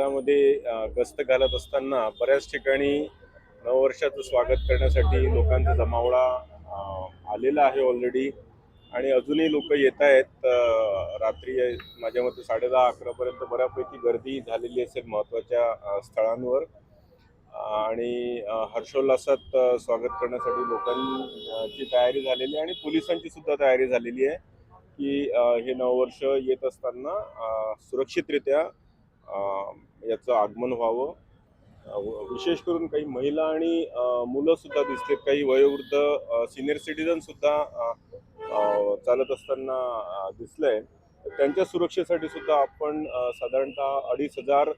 शहरामध्ये गस्त घालत असताना बऱ्याच ठिकाणी नववर्षाचं स्वागत करण्यासाठी लोकांचा जमावडा आलेला आहे ऑलरेडी आणि अजूनही लोक येत आहेत. रात्री माझ्या मते 10:30-11 पर्यंत बऱ्यापैकी गर्दी झालेली असेल महत्त्वाच्या स्थळांवर आणि हर्षोल्लासात स्वागत करण्यासाठी लोकांची तयारी झालेली आहे आणि पोलिसांची सुद्धा तयारी झालेली आहे की हे नववर्ष येत असताना सुरक्षितरित्या याचं आगमन व्हावं. विशेष करून काही महिला आणि मुलं सुद्धा दिसतात, काही वयोवृद्ध सिनियर सिटीजन सुद्धा चालत असताना दिसलंय. त्यांच्या सुरक्षेसाठी सुद्धा आपण साधारणतः 2,500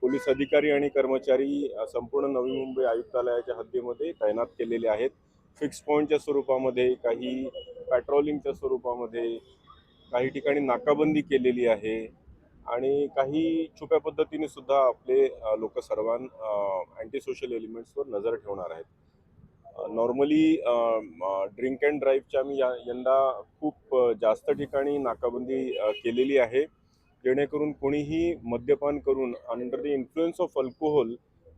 पोलीस अधिकारी आणि कर्मचारी संपूर्ण नवी मुंबई आयुक्तालयाच्या हद्दीमध्ये तैनात केलेले आहेत. फिक्स पॉईंटच्या स्वरूपामध्ये, काही पॅट्रोलिंगच्या स्वरूपामध्ये, काही ठिकाणी नाकाबंदी केलेली आहे आणि काही छुप्या पद्धतीने सुद्धा आपले लोक अँटी सोशल एलिमेंट्सवर नजर ठेवणार आहेत. नॉर्मली ड्रिंक अँड ड्राईव्हच्या आम्ही यंदा खूप जास्त ठिकाणी नाकाबंदी केलेली आहे, जेणेकरून कोणीही मद्यपान करून under the influence of alcohol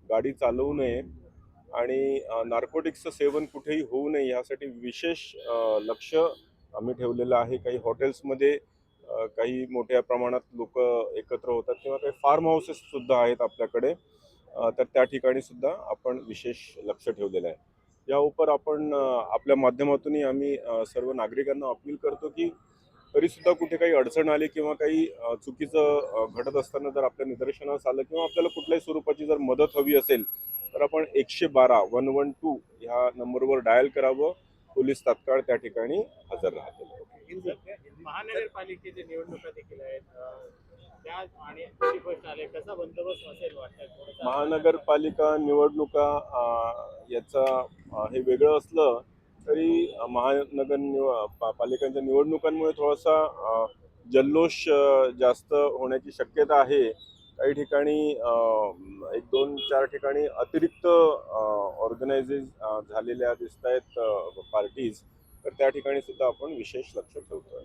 गाडी चालवू नये आणि नार्कोटिक्सचं सेवन कुठेही होऊ नये यासाठी विशेष लक्ष आम्ही ठेवलेलं आहे. काही हॉटेल्समध्ये काही मोठ्या प्रमाणात लोक एकत्र होतात किंवा काही फार्म हाऊसेस सुद्धा आहेत आपल्याकडे, तर त्या ठिकाणी सुद्धा आपण विशेष लक्ष ठेवलेलं आहे. या उपर आपण आपल्या माध्यमातूनही आम्ही सर्व नागरिकांना अपील करतो की तरीसुद्धा कुठे काही अडचण आली किंवा काही चुकीचं घडत असताना जर आपल्या निदर्शनास आलं किंवा आपल्याला कुठल्याही स्वरूपाची जर मदत हवी असेल तर आपण 112 ह्या नंबरवर डायल करावं. पोलीस तात्काळ त्या ठिकाणी हजर राहतील. महानगरपालिकेच्या निवडणुका देखील आहेत, त्या आणि 31 आले, कसा बंदोबस्त असेल वाटतं? महानगरपालिका निवडणुका याचा हे वेगळं असलं तरी पालिकांच्या निवडणुकांमुळे थोडासा जल्लोष जास्त होण्याची शक्यता आहे. काही ठिकाणी 1-2-4 ठिकाणी अतिरिक्त ऑर्गनायझेस झालेल्या दिसत आहेत पार्टीज, तर त्या ठिकाणी सुद्धा आपण विशेष लक्ष ठेवतोय.